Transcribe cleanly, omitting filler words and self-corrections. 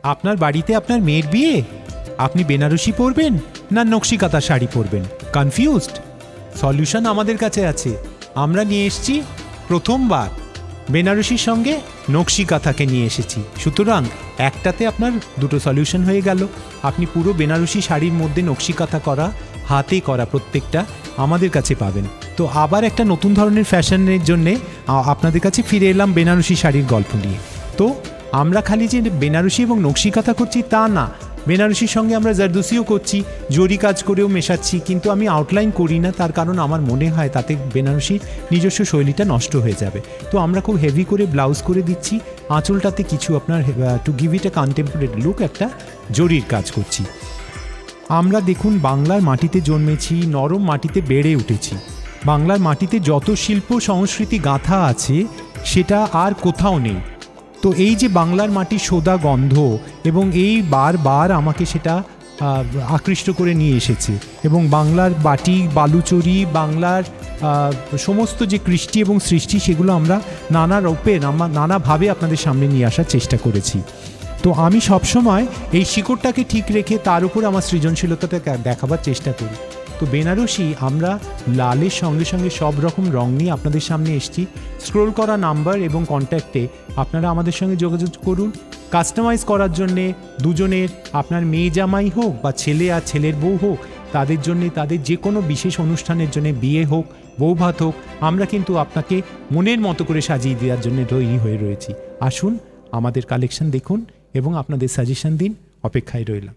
আপনার বাড়িতে আপনার মেয়ের বিয়ে, আপনি বেনারসি পরবেন না নকশি কাঁথা শাড়ি পরবেন, কনফিউজড? সলিউশন আমাদের কাছে আছে। আমরা নিয়ে এসেছি প্রথমবার বেনারসির সঙ্গে নকশি কাঁথাকে নিয়ে এসেছি। সুতরাং একটাতে আপনার দুটো সলিউশন হয়ে গেল। আপনি পুরো বেনারসি শাড়ির মধ্যে নকশি কাঁথা করা, হাতে করা প্রত্যেকটা আমাদের কাছে পাবেন। তো আবার একটা নতুন ধরনের ফ্যাশনের জন্যে আপনাদের কাছে ফিরে এলাম বেনারসি শাড়ির গল্প নিয়ে। তো আমরা খালি যে বেনারসি এবং নকশি কাঁথা করছি তা না, বেনারসির সঙ্গে আমরা জারদোসিও করছি, জরি কাজ করেও মেশাচ্ছি, কিন্তু আমি আউটলাইন করি না, তার কারণ আমার মনে হয় তাতে বেনারসির নিজস্ব শৈলীটা নষ্ট হয়ে যাবে। তো আমরা খুব হেভি করে ব্লাউজ করে দিচ্ছি, আঁচলটাতে কিছু আপনার to give it A contemporary look একটা জরির কাজ করছি। আমরা দেখুন বাংলার মাটিতে জন্মেছি, নরম মাটিতে বেড়ে উঠেছি। বাংলার মাটিতে যত শিল্প সংস্কৃতি গাঁথা আছে সেটা আর কোথাও নেই। তো এই যে বাংলার মাটির সোদা গন্ধ এবং এই বারবার আমাকে সেটা আকৃষ্ট করে নিয়ে এসেছে, এবং বাংলার বাটি বালুচরি, বাংলার সমস্ত যে কৃষ্টি এবং সৃষ্টি, সেগুলো আমরা নানা রূপে নানাভাবে আপনাদের সামনে নিয়ে আসার চেষ্টা করেছি। তো আমি সবসময় এই শিকড়টাকে ঠিক রেখে তার উপর আমার সৃজনশীলতাটা দেখাবার চেষ্টা করি। তো বেনারসি আমরা লালের সঙ্গে সঙ্গে সব রকম রং নিয়ে আপনাদের সামনে এসেছি। স্ক্রোল করা নাম্বার এবং কন্ট্যাক্টে আপনারা আমাদের সঙ্গে যোগাযোগ করুন। কাস্টমাইজ করার জন্যে দুজনের, আপনার মেয়ে জামাই হোক বা ছেলে আর ছেলের বউ হোক, তাদের জন্যে, তাদের যে কোনো বিশেষ অনুষ্ঠানের জন্য, বিয়ে হোক, বৌভাত হোক, আমরা কিন্তু আপনাকে মনের মতো করে সাজিয়ে দেওয়ার জন্য তৈরি হয়ে রয়েছি। আসুন, আমাদের কালেকশন দেখুন এবং আপনাদের সাজেশন দিন। অপেক্ষায় রইলাম।